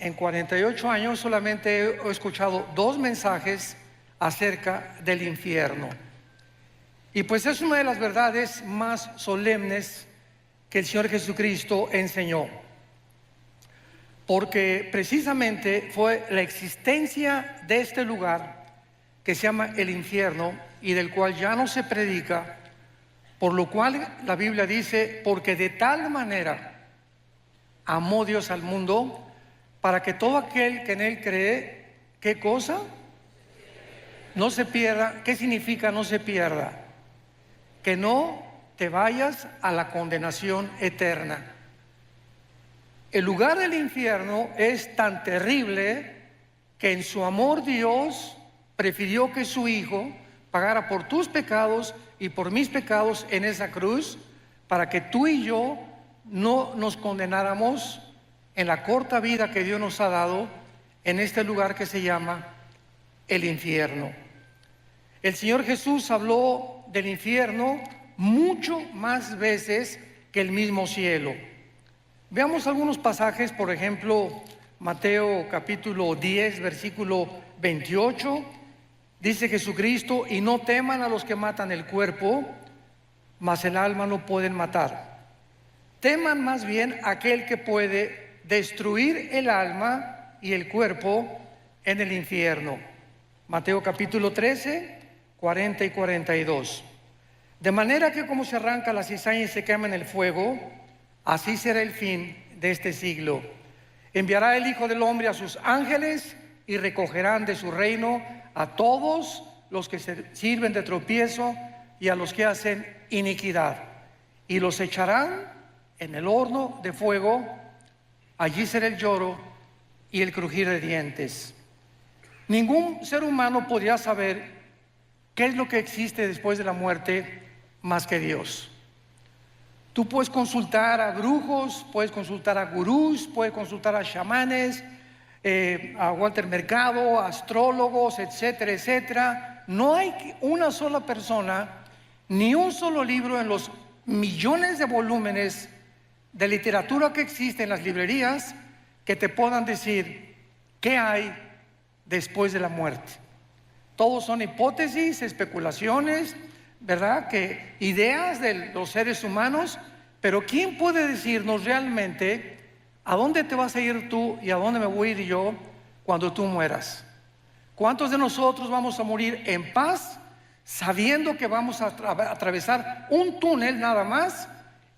en 48 años solamente he escuchado 2 mensajes acerca del infierno. Y pues es una de las verdades más solemnes que el Señor Jesucristo enseñó. Porque precisamente fue la existencia de este lugar que se llama el infierno y del cual ya no se predica, por lo cual la Biblia dice, porque de tal manera amó Dios al mundo, para que todo aquel que en Él cree, ¿qué cosa? No se pierda. ¿Qué significa no se pierda? Que no te vayas a la condenación eterna. El lugar del infierno es tan terrible que en su amor Dios prefirió que su Hijo pagara por tus pecados y por mis pecados en esa cruz, para que tú y yo no nos condenáramos en la corta vida que Dios nos ha dado en este lugar que se llama el infierno. El Señor Jesús habló del infierno mucho más veces que el mismo cielo. Veamos algunos pasajes, por ejemplo, Mateo capítulo 10, versículo 28, dice Jesucristo, y no teman a los que matan el cuerpo, mas el alma no pueden matar. Teman más bien a aquel que puede destruir el alma y el cuerpo en el infierno. Mateo capítulo 13, 40 y 42. De manera que como se arranca la cizaña y se quema en el fuego, así será el fin de este siglo. Enviará el Hijo del Hombre a sus ángeles y recogerán de su reino a todos los que se sirven de tropiezo y a los que hacen iniquidad, y los echarán en el horno de fuego. Allí será el lloro y el crujir de dientes. Ningún ser humano podría saber qué es lo que existe después de la muerte más que Dios. Tú puedes consultar a brujos, puedes consultar a gurús, puedes consultar a chamanes, a Walter Mercado, a astrólogos, etcétera, etcétera. No hay una sola persona, ni un solo libro en los millones de volúmenes de literatura que existe en las librerías que te puedan decir qué hay después de la muerte. Todos son hipótesis, especulaciones, ¿verdad? Que ideas de los seres humanos, pero ¿quién puede decirnos realmente a dónde te vas a ir tú y a dónde me voy a ir yo cuando tú mueras? ¿Cuántos de nosotros vamos a morir en paz sabiendo que vamos a atravesar un túnel nada más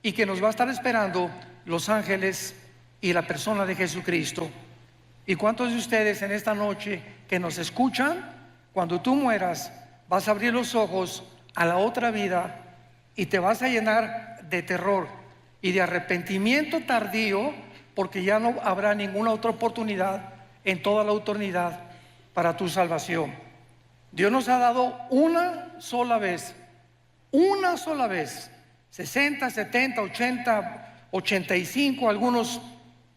y que nos va a estar esperando los ángeles y la persona de Jesucristo? ¿Y cuántos de ustedes en esta noche que nos escuchan, cuando tú mueras, vas a abrir los ojos a la otra vida y te vas a llenar de terror y de arrepentimiento tardío, porque ya no habrá ninguna otra oportunidad en toda la eternidad para tu salvación? Dios nos ha dado una sola vez, 60, 70, 80, 85, algunos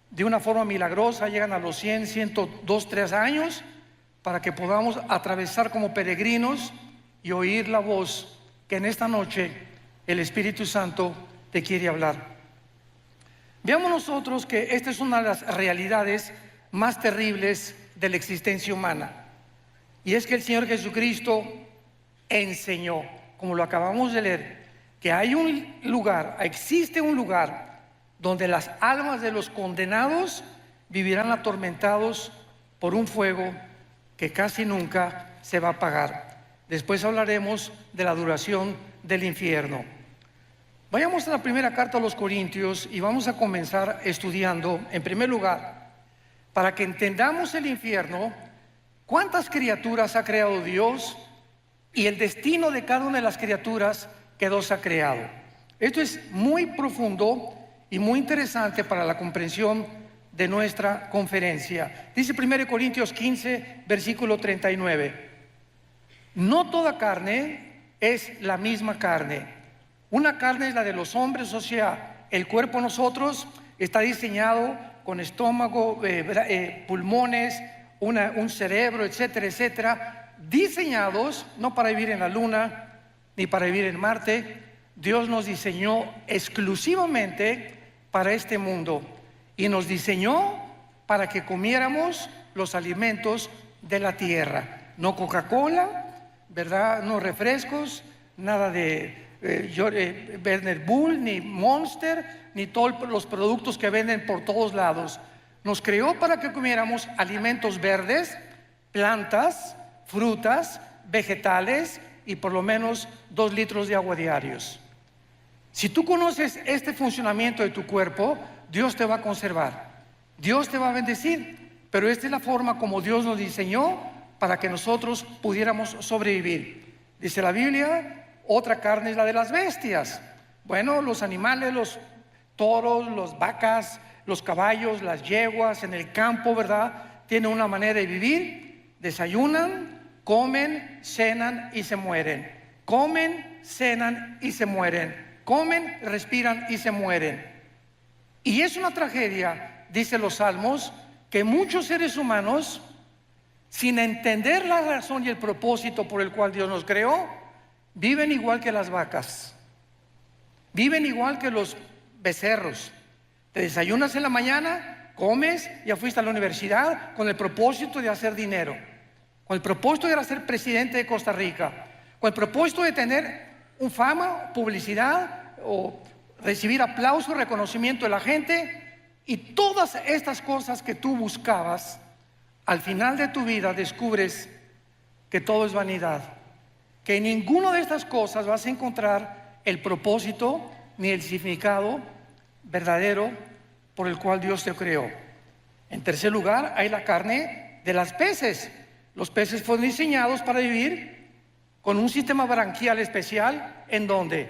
de una forma milagrosa llegan a los 100, 102, 3 años, para que podamos atravesar como peregrinos y oír la voz que en esta noche el Espíritu Santo te quiere hablar. Veamos nosotros que esta es una de las realidades más terribles de la existencia humana, y es que el Señor Jesucristo enseñó, como lo acabamos de leer, que hay un lugar, existe un lugar donde las almas de los condenados vivirán atormentados por un fuego que casi nunca se va a apagar. Después hablaremos de la duración del infierno. Vayamos a la primera carta a los Corintios y vamos a comenzar estudiando, en primer lugar, para que entendamos el infierno, cuántas criaturas ha creado Dios y el destino de cada una de las criaturas que Dios ha creado. Esto es muy profundo y muy interesante para la comprensión de nuestra conferencia. Dice 1 Corintios 15, versículo 39. No toda carne es la misma carne. Una carne es la de los hombres, o sea, el cuerpo de nosotros está diseñado con estómago, pulmones, un cerebro, etcétera, etcétera, diseñados no para vivir en la luna ni para vivir en Marte. Dios nos diseñó exclusivamente para este mundo y nos diseñó para que comiéramos los alimentos de la tierra. No Coca-Cola, ¿verdad? No refrescos, nada de Werner Bull, ni Monster, ni todos los productos que venden por todos lados. Nos creó para que comiéramos alimentos verdes, plantas, frutas, vegetales y por lo menos 2 litros de agua diarios. Si tú conoces este funcionamiento de tu cuerpo, Dios te va a conservar, Dios te va a bendecir, pero esta es la forma como Dios nos diseñó para que nosotros pudiéramos sobrevivir. Dice la Biblia, otra carne es la de las bestias. Bueno, los animales, los toros, las vacas, los caballos, las yeguas en el campo, ¿verdad? Tienen una manera de vivir, desayunan, comen, cenan y se mueren. Comen, cenan y se mueren. Comen, respiran y se mueren. Y es una tragedia, dicen los salmos, que muchos seres humanos, sin entender la razón y el propósito por el cual Dios nos creó, viven igual que las vacas, viven igual que los becerros. Te desayunas en la mañana, comes, ya fuiste a la universidad con el propósito de hacer dinero, con el propósito de ser presidente de Costa Rica, con el propósito de tener un fama, publicidad o recibir aplauso, reconocimiento de la gente. Y todas estas cosas que tú buscabas, al final de tu vida descubres que todo es vanidad, que en ninguna de estas cosas vas a encontrar el propósito ni el significado verdadero por el cual Dios te creó. En tercer lugar, hay la carne de las peces. Los peces fueron diseñados para vivir con un sistema branquial especial. ¿En dónde?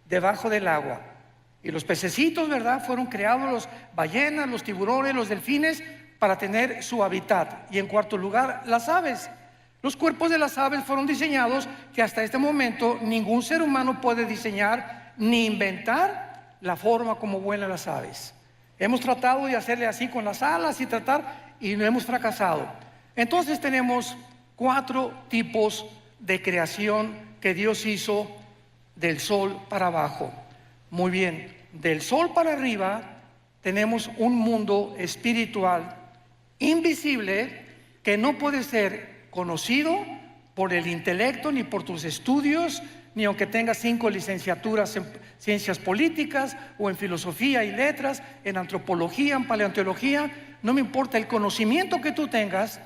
Debajo del agua. Y los pececitos, ¿verdad? Fueron creados, los ballenas, los tiburones, los delfines, para tener su hábitat. Y en cuarto lugar, las aves. Los cuerpos de las aves fueron diseñados que hasta este momento ningún ser humano puede diseñar ni inventar la forma como vuelan las aves. Hemos tratado de hacerle así con las alas y no hemos fracasado. Entonces tenemos 4 tipos de creación que Dios hizo del sol para abajo. Muy bien, del sol para arriba tenemos un mundo espiritual invisible que no puede ser conocido por el intelecto ni por tus estudios, ni aunque tengas 5 licenciaturas en ciencias políticas o en filosofía y letras, en antropología, en paleontología. No me importa el conocimiento que tú tengas,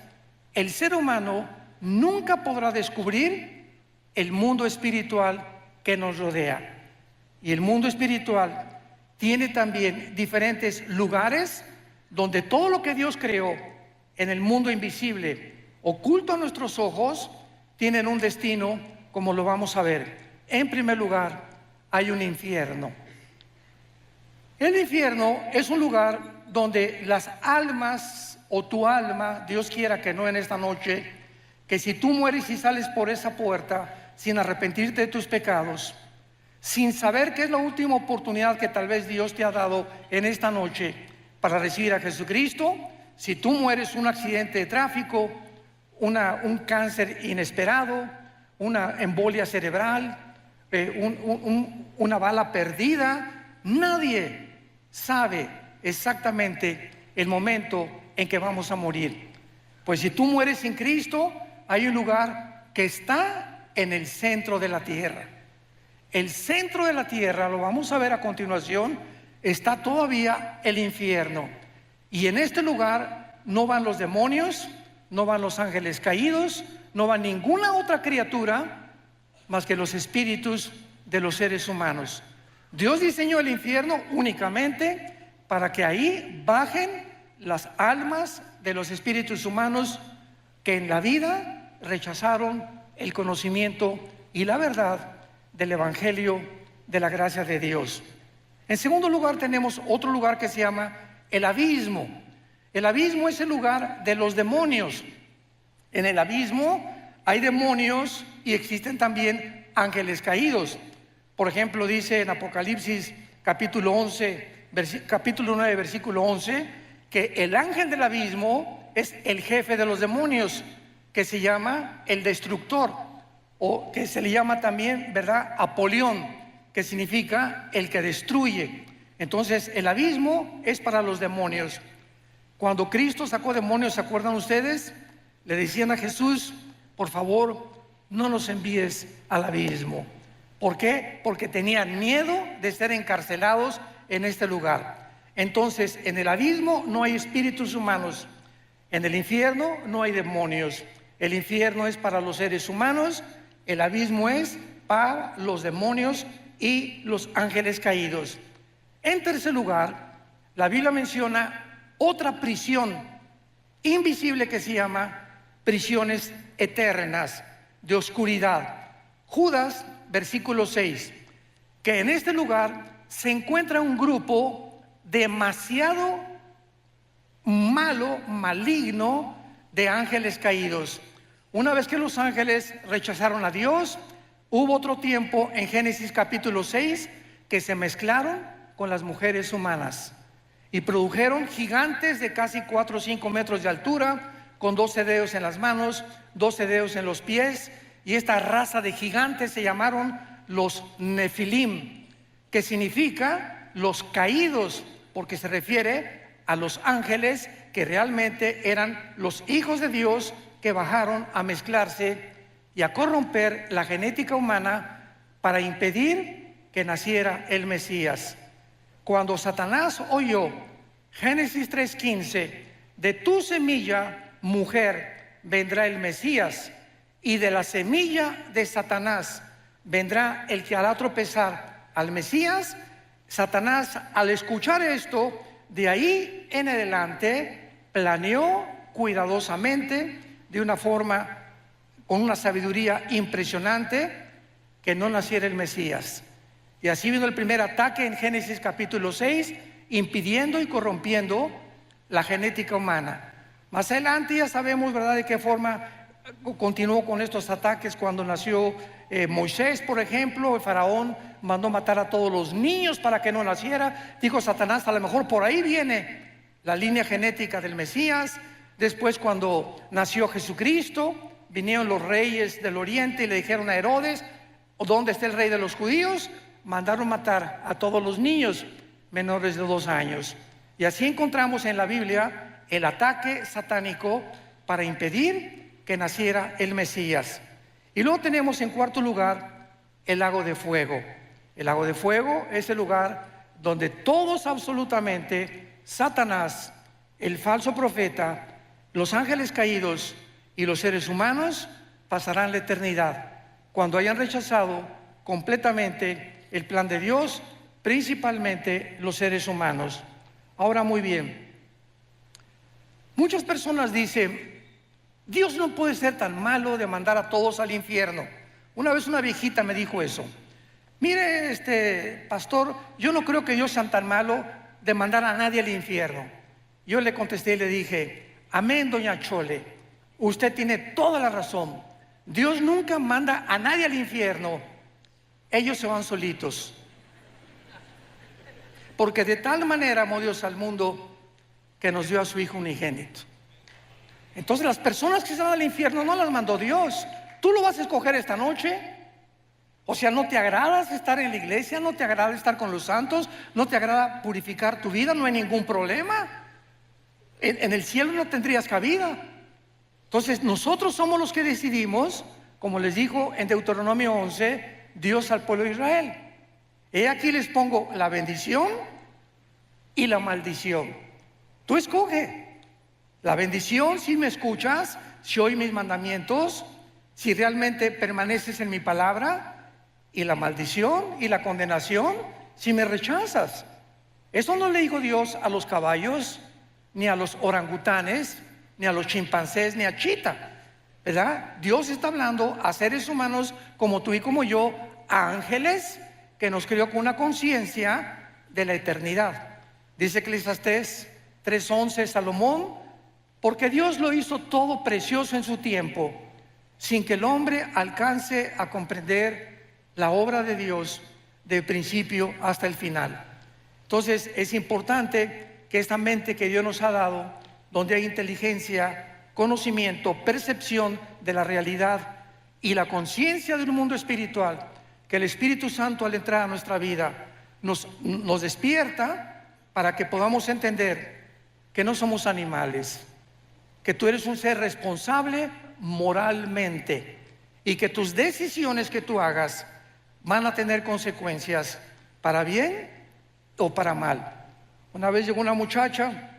el ser humano nunca podrá descubrir el mundo espiritual que nos rodea. Y el mundo espiritual tiene también diferentes lugares donde todo lo que Dios creó en el mundo invisible, oculto a nuestros ojos, tienen un destino, como lo vamos a ver. En primer lugar, hay un infierno. El infierno es un lugar donde las almas o tu alma, Dios quiera que no en esta noche, que si tú mueres y sales por esa puerta sin arrepentirte de tus pecados, sin saber que es la última oportunidad que tal vez Dios te ha dado en esta noche para recibir a Jesucristo, si tú mueres un accidente de tráfico, un cáncer inesperado, una embolia cerebral, una bala perdida, nadie sabe exactamente el momento en que vamos a morir. Pues si tú mueres sin Cristo, hay un lugar que está en el centro de la tierra. El centro de la tierra, lo vamos a ver a continuación, está todavía el infierno. Y en este lugar no van los demonios, no van los ángeles caídos, no va ninguna otra criatura más que los espíritus de los seres humanos. Dios diseñó el infierno únicamente para que ahí bajen las almas de los espíritus humanos que en la vida rechazaron el conocimiento y la verdad del Evangelio de la gracia de Dios. En segundo lugar tenemos otro lugar que se llama el abismo. El abismo es el lugar de los demonios. En el abismo hay demonios y existen también ángeles caídos. Por ejemplo, dice en Apocalipsis capítulo 9, versículo 11, que el ángel del abismo es el jefe de los demonios, que se llama el destructor, o que se le llama también, ¿verdad?, Apolión, que significa el que destruye. Entonces el abismo es para los demonios. Cuando Cristo sacó demonios, ¿se acuerdan ustedes? Le decían a Jesús: por favor, no nos envíes al abismo. ¿Por qué? Porque tenían miedo de ser encarcelados en este lugar. Entonces, en el abismo no hay espíritus humanos, en el infierno no hay demonios. El infierno es para los seres humanos, el abismo es para los demonios y los ángeles caídos. En tercer lugar, la Biblia menciona otra prisión invisible que se llama prisiones eternas de oscuridad. Judas, versículo 6, que en este lugar se encuentra un grupo demasiado malo, maligno, de ángeles caídos. Una vez que los ángeles rechazaron a Dios, hubo otro tiempo en Génesis capítulo 6 que se mezclaron con las mujeres humanas y produjeron gigantes de casi 4 o 5 metros de altura, con 12 dedos en las manos, 12 dedos en los pies, y esta raza de gigantes se llamaron los Nefilim, que significa los caídos, porque se refiere a los ángeles que realmente eran los hijos de Dios, que bajaron a mezclarse y a corromper la genética humana para impedir que naciera el Mesías. Cuando Satanás oyó Génesis 3:15, de tu semilla, mujer, vendrá el Mesías, y de la semilla de Satanás vendrá el que hará tropezar al Mesías, Satanás, al escuchar esto, de ahí en adelante planeó cuidadosamente, de una forma, con una sabiduría impresionante, que no naciera el Mesías. Y así vino el primer ataque en Génesis capítulo 6, impidiendo y corrompiendo la genética humana. Más adelante ya sabemos, ¿verdad?, de qué forma continuó con estos ataques. Cuando nació Moisés, por ejemplo, el faraón mandó matar a todos los niños para que no naciera. Dijo Satanás: a lo mejor por ahí viene la línea genética del Mesías. Después, cuando nació Jesucristo, vinieron los reyes del oriente y le dijeron a Herodes: ¿dónde está el rey de los judíos? Mandaron matar a todos los niños menores de 2 años. Y así encontramos en la Biblia el ataque satánico para impedir que naciera el Mesías. Y luego tenemos en cuarto lugar el lago de fuego. El lago de fuego es el lugar donde todos, absolutamente, Satanás, el falso profeta, los ángeles caídos y los seres humanos pasarán la eternidad cuando hayan rechazado completamente el plan de Dios, principalmente los seres humanos. Ahora, muy bien, muchas personas dicen: Dios no puede ser tan malo de mandar a todos al infierno. Una vez una viejita me dijo eso: mire, pastor, yo no creo que Dios sea tan malo de mandar a nadie al infierno. Yo le contesté y le dije: amén, doña Chole, usted tiene toda la razón. Dios nunca manda a nadie al infierno, ellos se van solitos. Porque de tal manera amó Dios al mundo que nos dio a su Hijo unigénito. Entonces, las personas que se van al infierno no las mandó Dios. Tú lo vas a escoger esta noche. O sea, ¿no te agrada estar en la iglesia? ¿No te agrada estar con los santos? ¿No te agrada purificar tu vida? No hay ningún problema. En el cielo no tendrías cabida. Entonces, nosotros somos los que decidimos, como les dijo en Deuteronomio 11, Dios al pueblo de Israel: he aquí les pongo la bendición y la maldición. Tú escoge. La bendición, si me escuchas, si oyes mis mandamientos, si realmente permaneces en mi palabra. Y la maldición y la condenación, si me rechazas. Eso no le dijo Dios a los caballos, ni a los orangutanes, ni a los chimpancés, ni a Chita, ¿verdad? Dios está hablando a seres humanos como tú y como yo, a ángeles que nos creó con una conciencia de la eternidad. Dice Eclesiastés 3:11, Salomón: porque Dios lo hizo todo precioso en su tiempo, sin que el hombre alcance a comprender la obra de Dios de principio hasta el final. Entonces, es importante que esta mente que Dios nos ha dado, donde hay inteligencia, conocimiento, percepción de la realidad y la conciencia del mundo espiritual, que el Espíritu Santo, al entrar a nuestra vida, nos despierta para que podamos entender que no somos animales, que tú eres un ser responsable moralmente y que tus decisiones que tú hagas van a tener consecuencias para bien o para mal. Una vez llegó una muchacha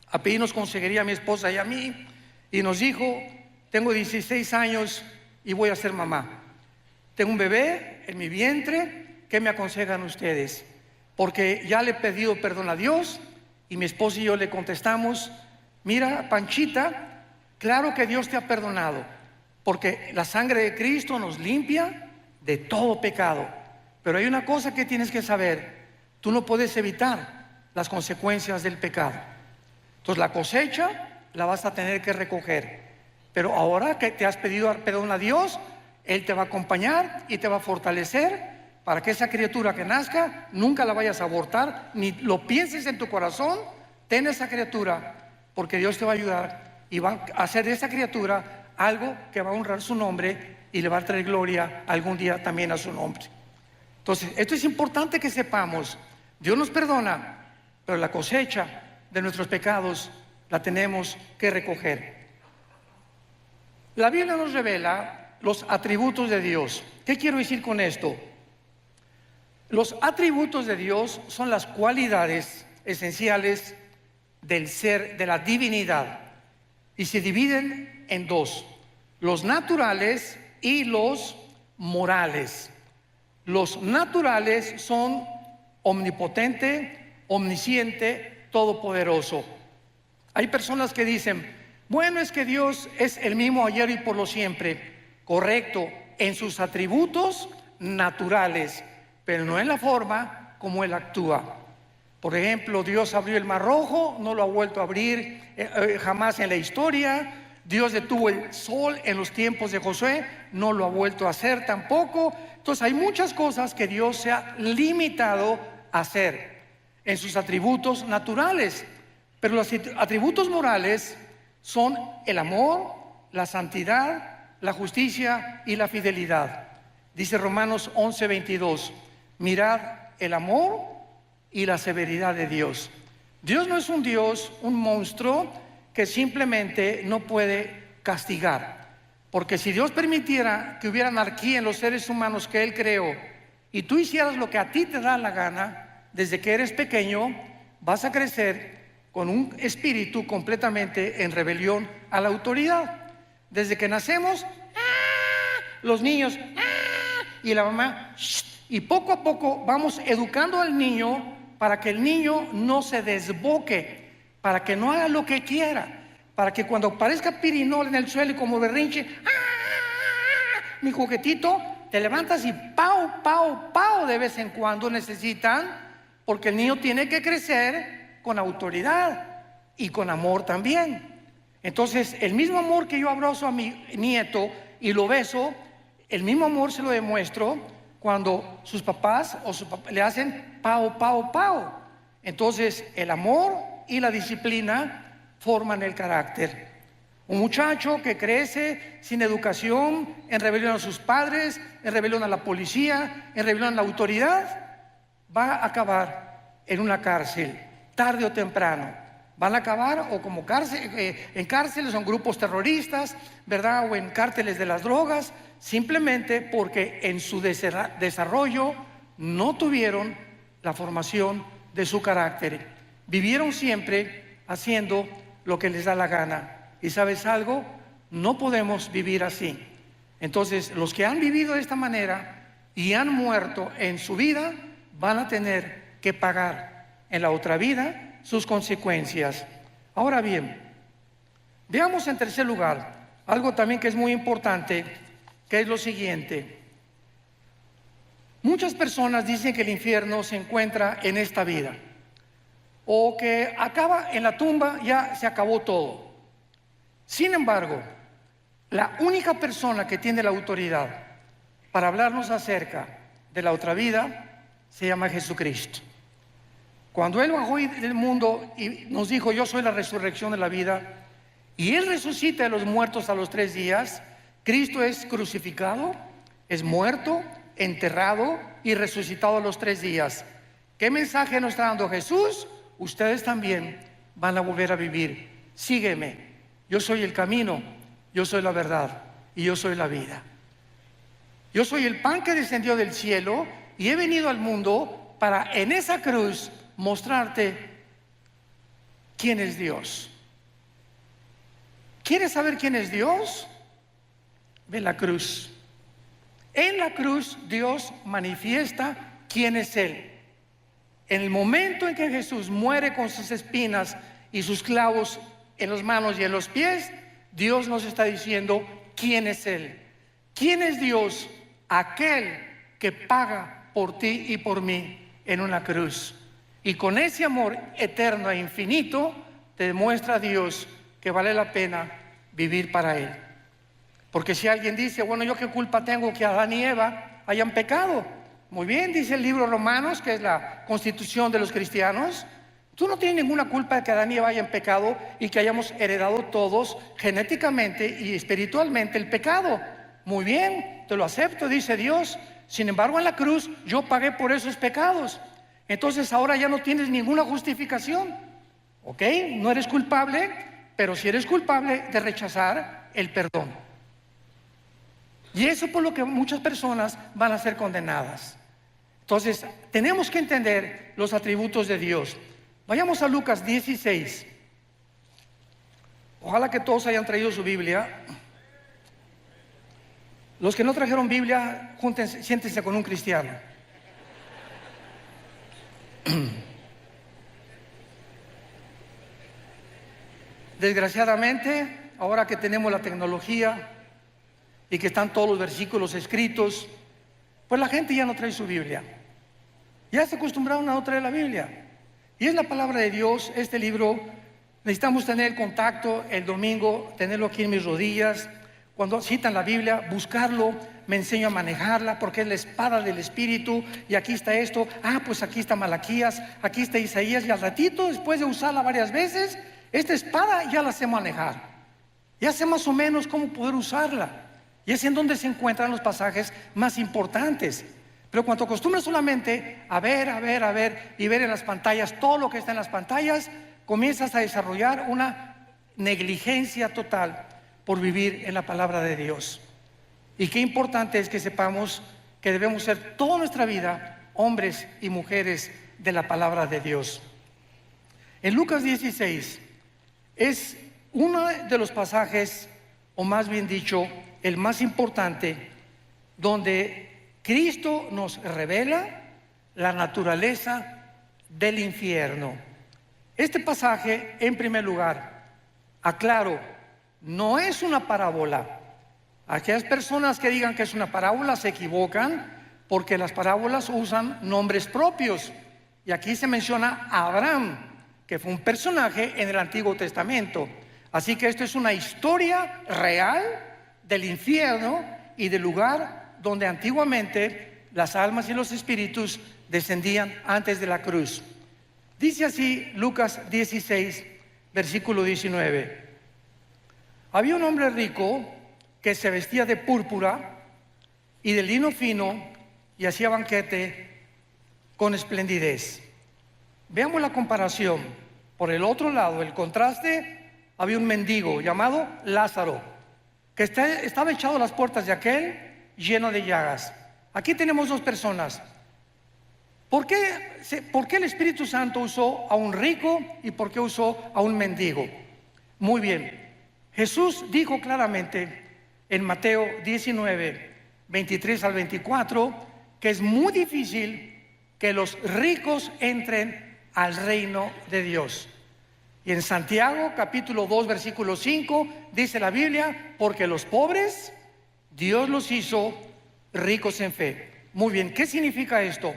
a pedirnos consejería a mi esposa y a mí y nos dijo: tengo 16 años y voy a ser mamá. Tengo un bebé en mi vientre, ¿qué me aconsejan ustedes? Porque ya le he pedido perdón a Dios. Y mi esposa y yo le contestamos: mira, Panchita, claro que Dios te ha perdonado, porque la sangre de Cristo nos limpia de todo pecado. Pero hay una cosa que tienes que saber: tú no puedes evitar las consecuencias del pecado. Entonces la cosecha la vas a tener que recoger. Pero ahora que te has pedido perdón a Dios, Él te va a acompañar y te va a fortalecer para que esa criatura que nazca nunca la vayas a abortar, ni lo pienses en tu corazón. Ten esa criatura, porque Dios te va a ayudar y va a hacer de esa criatura algo que va a honrar su nombre y le va a traer gloria algún día también a su nombre. Entonces, esto es importante que sepamos. Dios nos perdona, pero la cosecha de nuestros pecados la tenemos que recoger. La Biblia nos revela los atributos de Dios. ¿Qué quiero decir con esto? Los atributos de Dios son las cualidades esenciales del ser, de la divinidad, y se dividen en dos: los naturales y los morales. Los naturales son omnipotente, omnisciente, todopoderoso. Hay personas que dicen: bueno, es que Dios es el mismo ayer y por lo siempre. Correcto, en sus atributos naturales, pero no en la forma como Él actúa. Por ejemplo, Dios abrió el Mar Rojo, no lo ha vuelto a abrir jamás en la historia. Dios detuvo el sol en los tiempos de Josué, no lo ha vuelto a hacer tampoco. Entonces hay muchas cosas que Dios se ha limitado a hacer en sus atributos naturales. Pero los atributos morales son el amor, la santidad, la justicia y la fidelidad. Dice Romanos 11:22: mirad el amor y la severidad de Dios. Dios no es un Dios, un monstruo que simplemente no puede castigar. Porque si Dios permitiera que hubiera anarquía en los seres humanos que Él creó y tú hicieras lo que a ti te da la gana, desde que eres pequeño vas a crecer con un espíritu completamente en rebelión a la autoridad. Desde que nacemos, los niños, y la mamá, y poco a poco vamos educando al niño para que el niño no se desboque, para que no haga lo que quiera, para que cuando aparezca pirinol en el suelo y como berrinche, mi juguetito, te levantas y pau, pau, pau de vez en cuando necesitan, porque el niño tiene que crecer con autoridad y con amor también. Entonces, el mismo amor que yo abrazo a mi nieto y lo beso, el mismo amor se lo demuestro cuando sus papás le hacen pau, pau, pau. Entonces, el amor y la disciplina forman el carácter. Un muchacho que crece sin educación, en rebelión a sus padres, en rebelión a la policía, en rebelión a la autoridad, va a acabar en una cárcel, tarde o temprano. Van a acabar o como en cárceles o en grupos terroristas, ¿verdad? O en cárteles de las drogas, simplemente porque en su desarrollo no tuvieron la formación de su carácter. Vivieron siempre haciendo lo que les da la gana. ¿Y sabes algo? No podemos vivir así. Entonces, los que han vivido de esta manera y han muerto en su vida, van a tener que pagar en la otra vida sus consecuencias. Ahora bien, veamos en tercer lugar algo también que es muy importante, que es lo siguiente. Muchas personas dicen que el infierno se encuentra en esta vida, o que acaba en la tumba, ya se acabó todo. Sin embargo, la única persona que tiene la autoridad para hablarnos acerca de la otra vida se llama Jesucristo. Cuando Él bajó del mundo y nos dijo: yo soy la resurrección de la vida, y Él resucita de los muertos a los 3 días, Cristo es crucificado, es muerto, enterrado y resucitado a los 3 días. ¿Qué mensaje nos está dando Jesús? Ustedes también van a volver a vivir. Sígueme, yo soy el camino, yo soy la verdad y yo soy la vida. Yo soy el pan que descendió del cielo y he venido al mundo para en esa cruz mostrarte quién es Dios. ¿Quieres saber quién es Dios? Ve la cruz. En la cruz Dios manifiesta quién es Él. En el momento en que Jesús muere con sus espinas y sus clavos en las manos y en los pies, Dios nos está diciendo quién es Él. ¿Quién es Dios? Aquel que paga por ti y por mí en una cruz. Y con ese amor eterno e infinito te demuestra a Dios que vale la pena vivir para Él. Porque si alguien dice, bueno, ¿yo qué culpa tengo que Adán y Eva hayan pecado? Muy bien, dice el libro Romanos, que es la constitución de los cristianos. Tú no tienes ninguna culpa de que Adán y Eva hayan pecado y que hayamos heredado todos genéticamente y espiritualmente el pecado. Muy bien, te lo acepto, dice Dios. Sin embargo, en la cruz yo pagué por esos pecados. Entonces ahora ya no tienes ninguna justificación. ¿Ok? No eres culpable, pero sí eres culpable de rechazar el perdón. Y eso por lo que muchas personas van a ser condenadas. Entonces, tenemos que entender los atributos de Dios. Vayamos a Lucas 16. Ojalá que todos hayan traído su Biblia. Los que no trajeron Biblia, júntense, siéntense con un cristiano. Desgraciadamente, ahora que tenemos la tecnología y que están todos los versículos escritos, pues la gente ya no trae su Biblia. Ya se acostumbraron a no traer la Biblia. Y es la palabra de Dios, este libro. Necesitamos tener contacto el domingo, tenerlo aquí en mis rodillas. Cuando citan la Biblia, buscarlo, me enseño a manejarla porque es la espada del Espíritu. Y aquí está esto, pues aquí está Malaquías, aquí está Isaías. Y al ratito, después de usarla varias veces, esta espada ya la sé manejar. Ya sé más o menos cómo poder usarla. Y es en donde se encuentran los pasajes más importantes. Pero cuando acostumbras solamente a ver y ver en las pantallas todo lo que está en las pantallas, comienzas a desarrollar una negligencia total por vivir en la palabra de Dios. Y qué importante es que sepamos que debemos ser toda nuestra vida hombres y mujeres de la palabra de Dios. En Lucas 16 es uno de los pasajes, o más bien dicho, el más importante, donde Cristo nos revela la naturaleza del infierno. Este pasaje, en primer lugar, aclaro, no es una parábola. Aquellas personas que digan que es una parábola se equivocan, porque las parábolas usan nombres propios. Y aquí se menciona a Abraham, que fue un personaje en el Antiguo Testamento. Así que esto es una historia real del infierno y del lugar donde antiguamente las almas y los espíritus descendían antes de la cruz. Dice así Lucas 16, versículo 19. Había un hombre rico que se vestía de púrpura y de lino fino y hacía banquete con esplendidez. Veamos la comparación. Por el otro lado, el contraste, había un mendigo llamado Lázaro, que estaba echado a las puertas de aquel lleno de llagas. Aquí tenemos dos personas. ¿Por qué el Espíritu Santo usó a un rico y por qué usó a un mendigo? Muy bien, Jesús dijo claramente en Mateo 19, 23 al 24, que es muy difícil que los ricos entren al reino de Dios. Y en Santiago capítulo 2 versículo 5 dice la Biblia, porque los pobres Dios los hizo ricos en fe. Muy bien, ¿qué significa esto?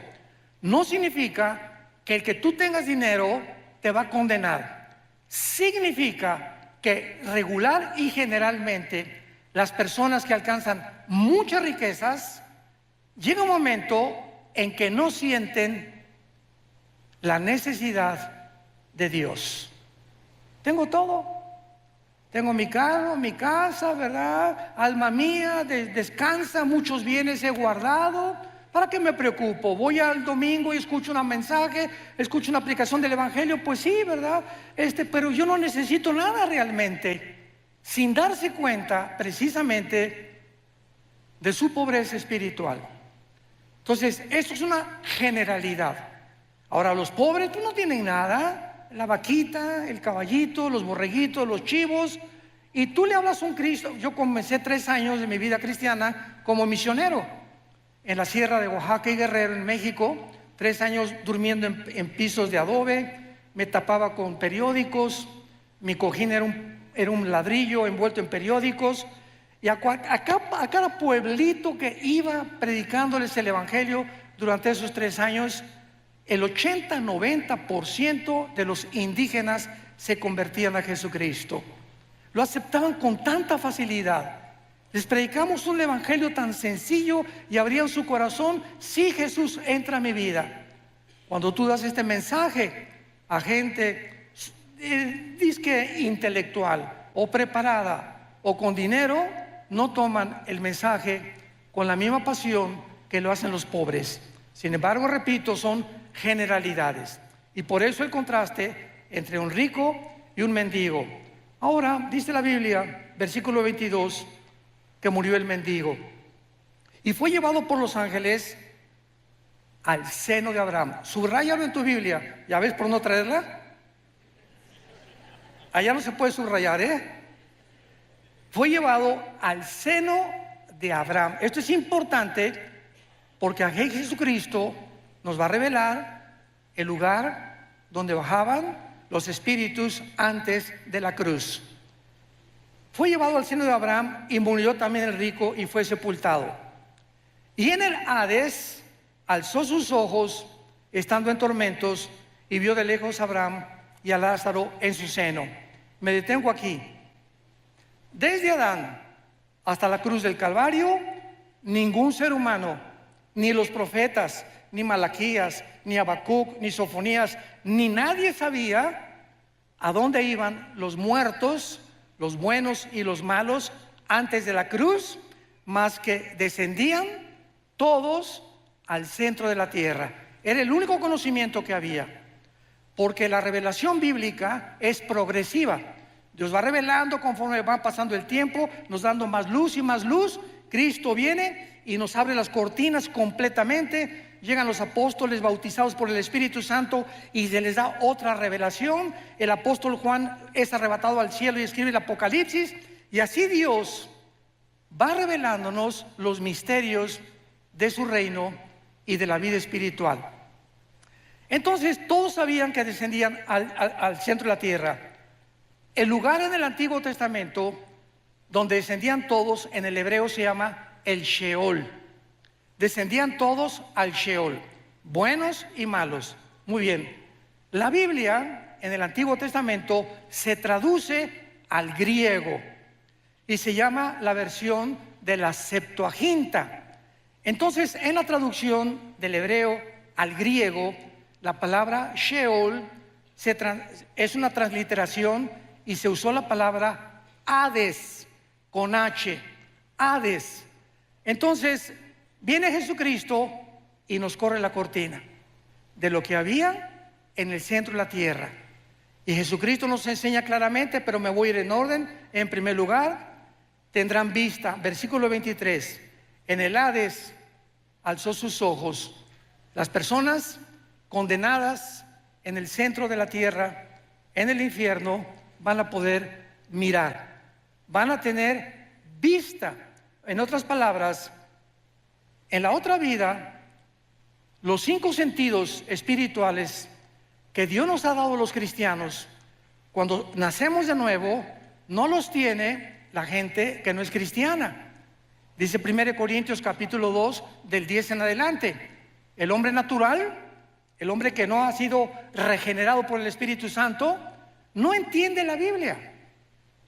No significa que el que tú tengas dinero te va a condenar. Significa que regular y generalmente las personas que alcanzan muchas riquezas, llega un momento en que no sienten la necesidad de Dios. Tengo todo, tengo mi carro, mi casa, ¿verdad? Alma mía, descansa, muchos bienes he guardado, ¿Para qué me preocupo? Voy al domingo y escucho un mensaje, escucho una aplicación del Evangelio, pues sí, ¿verdad? Pero yo no necesito nada realmente, sin darse cuenta precisamente de su pobreza espiritual. Entonces, eso es una generalidad. Ahora, los pobres pues, no tienen nada, la vaquita, el caballito, los borreguitos, los chivos, y tú le hablas a un Cristo. Yo comencé 3 años de mi vida cristiana como misionero en la sierra de Oaxaca y Guerrero, en México. 3 años durmiendo en pisos de adobe, me tapaba con periódicos, mi cojín era un ladrillo envuelto en periódicos, y a cada pueblito que iba predicándoles el Evangelio durante esos 3 años, el 80-90% de los indígenas se convertían a Jesucristo. Lo aceptaban con tanta facilidad. Les predicamos un evangelio tan sencillo y abrían su corazón: sí, Jesús entra a mi vida. Cuando tú das este mensaje a gente disque intelectual o preparada o con dinero, no toman el mensaje con la misma pasión que lo hacen los pobres. Sin embargo, repito, son generalidades, y por eso el contraste entre un rico y un mendigo. Ahora dice la Biblia, versículo 22, que murió el mendigo y fue llevado por los ángeles al seno de Abraham. Subráyalo en tu Biblia. ¿Ya ves por no traerla? Allá no se puede subrayar, Fue llevado al seno de Abraham. Esto es importante porque aquí Jesucristo nos va a revelar el lugar donde bajaban los espíritus antes de la cruz. Fue llevado al seno de Abraham y murió también el rico y fue sepultado. Y en el Hades alzó sus ojos estando en tormentos y vio de lejos a Abraham y a Lázaro en su seno. Me detengo aquí. Desde Adán hasta la cruz del Calvario, ningún ser humano, ni los profetas, ni Malaquías, ni Habacuc, ni Sofonías, ni nadie sabía a dónde iban los muertos, los buenos y los malos antes de la cruz, más que descendían todos al centro de la tierra. Era el único conocimiento que había, porque la revelación bíblica es progresiva. Dios va revelando conforme va pasando el tiempo, nos dando más luz y más luz. Cristo viene y nos abre las cortinas completamente. Llegan los apóstoles bautizados por el Espíritu Santo y se les da otra revelación. El apóstol Juan es arrebatado al cielo y escribe el Apocalipsis. Y así Dios va revelándonos los misterios de su reino y de la vida espiritual. Entonces todos sabían que descendían al centro de la tierra. El lugar en el Antiguo Testamento donde descendían todos, en el hebreo se llama el Sheol. Descendían todos al Sheol, buenos y malos. Muy bien. La Biblia en el Antiguo Testamento se traduce al griego y se llama la versión de la Septuaginta. Entonces, en la traducción del hebreo al griego, la palabra Sheol es una transliteración y se usó la palabra Hades con H, Hades. Entonces, viene Jesucristo y nos corre la cortina de lo que había en el centro de la tierra. Y Jesucristo nos enseña claramente, pero me voy a ir en orden. En primer lugar, tendrán vista, versículo 23, en el Hades alzó sus ojos. Las personas condenadas en el centro de la tierra, en el infierno, van a poder mirar, van a tener vista. En otras palabras, en la otra vida, los 5 sentidos espirituales que Dios nos ha dado a los cristianos, cuando nacemos de nuevo, no los tiene la gente que no es cristiana. Dice 1 Corintios capítulo 2 del 10 en adelante: el hombre natural, el hombre que no ha sido regenerado por el Espíritu Santo, no entiende la Biblia.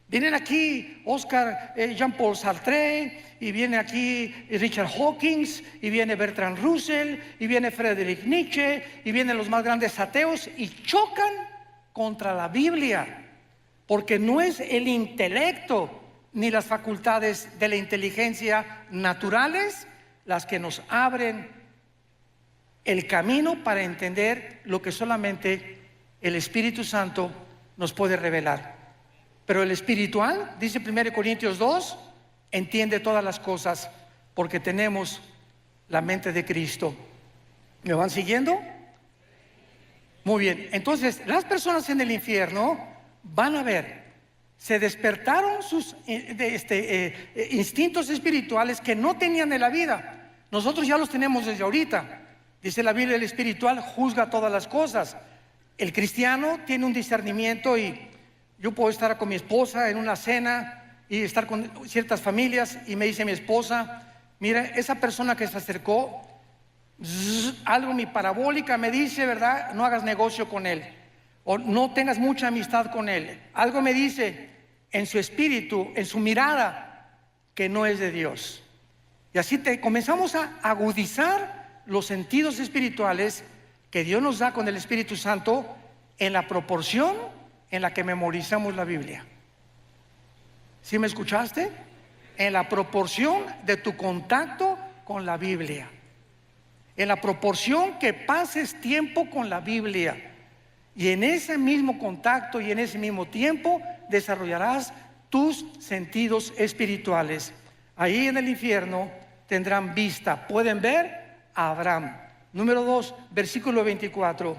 Vienen aquí Oscar Jean-Paul Sartre, y viene aquí Richard Hawkins, y viene Bertrand Russell, y viene Friedrich Nietzsche, y vienen los más grandes ateos y chocan contra la Biblia, porque no es el intelecto ni las facultades de la inteligencia naturales las que nos abren el camino para entender lo que solamente el Espíritu Santo nos puede revelar. Pero el espiritual, dice 1 Corintios 2, entiende todas las cosas porque tenemos la mente de Cristo. ¿Me van siguiendo? Muy bien, entonces las personas en el infierno van a ver, se despertaron sus instintos espirituales que no tenían en la vida. Nosotros ya los tenemos desde ahorita. Dice la Biblia, el espiritual juzga todas las cosas. El cristiano tiene un discernimiento, y yo puedo estar con mi esposa en una cena y estar con ciertas familias, y me dice mi esposa: mira, esa persona que se acercó, algo mi parabólica me dice, ¿verdad? No hagas negocio con él, o no tengas mucha amistad con él. Algo me dice en su espíritu, en su mirada, que no es de Dios. Y así comenzamos a agudizar los sentidos espirituales que Dios nos da con el Espíritu Santo, en la proporción en la que memorizamos la Biblia. ¿Sí me escuchaste? En la proporción de tu contacto con la Biblia, en la proporción que pases tiempo con la Biblia, y en ese mismo contacto y en ese mismo tiempo desarrollarás tus sentidos espirituales. Ahí en el infierno tendrán vista, pueden ver a Abraham. Número 2, versículo 24.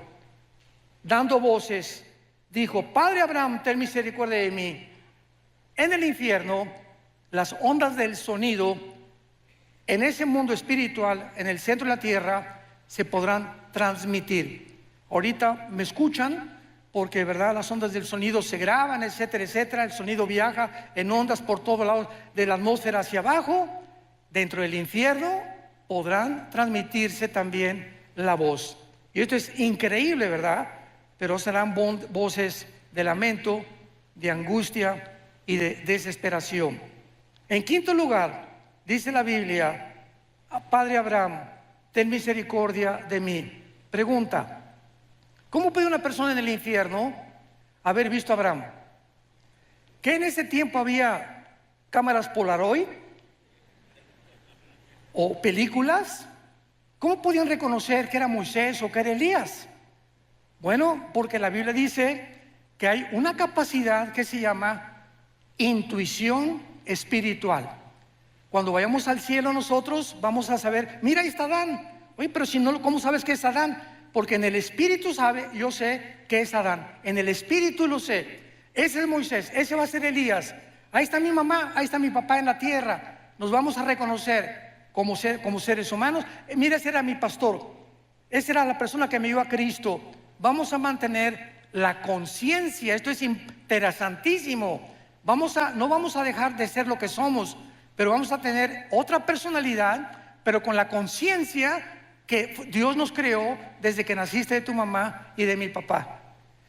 Dando voces, dijo: Padre Abraham, ten misericordia de mí. En el infierno, las ondas del sonido, en ese mundo espiritual, en el centro de la tierra, se podrán transmitir. Ahorita me escuchan porque, ¿verdad?, las ondas del sonido se graban, etcétera, etcétera. El sonido viaja en ondas por todos lados de la atmósfera hacia abajo. Dentro del infierno podrán transmitirse también la voz. Y esto es increíble, ¿verdad? Pero serán voces de lamento, de angustia y de desesperación. En quinto lugar, dice la Biblia: Padre Abraham, ten misericordia de mí. Pregunta: ¿cómo puede una persona en el infierno haber visto a Abraham? ¿Que en ese tiempo había cámaras Polaroid o películas? ¿Cómo podían reconocer que era Moisés o que era Elías? Bueno, porque la Biblia dice que hay una capacidad que se llama intuición espiritual. Cuando vayamos al cielo nosotros vamos a saber: mira, ahí está Adán. Oye, pero si no, ¿cómo sabes que es Adán? Porque en el espíritu sabe, yo sé que es Adán. En el espíritu lo sé. Ese es Moisés, ese va a ser Elías. Ahí está mi mamá, ahí está mi papá en la tierra. Nos vamos a reconocer como seres humanos. Mira, ese era mi pastor, esa era la persona que me dio a Cristo. Vamos a mantener la conciencia. Esto es interesantísimo. No vamos a dejar de ser lo que somos, pero vamos a tener otra personalidad, pero con la conciencia que Dios nos creó desde que naciste de tu mamá y de mi papá.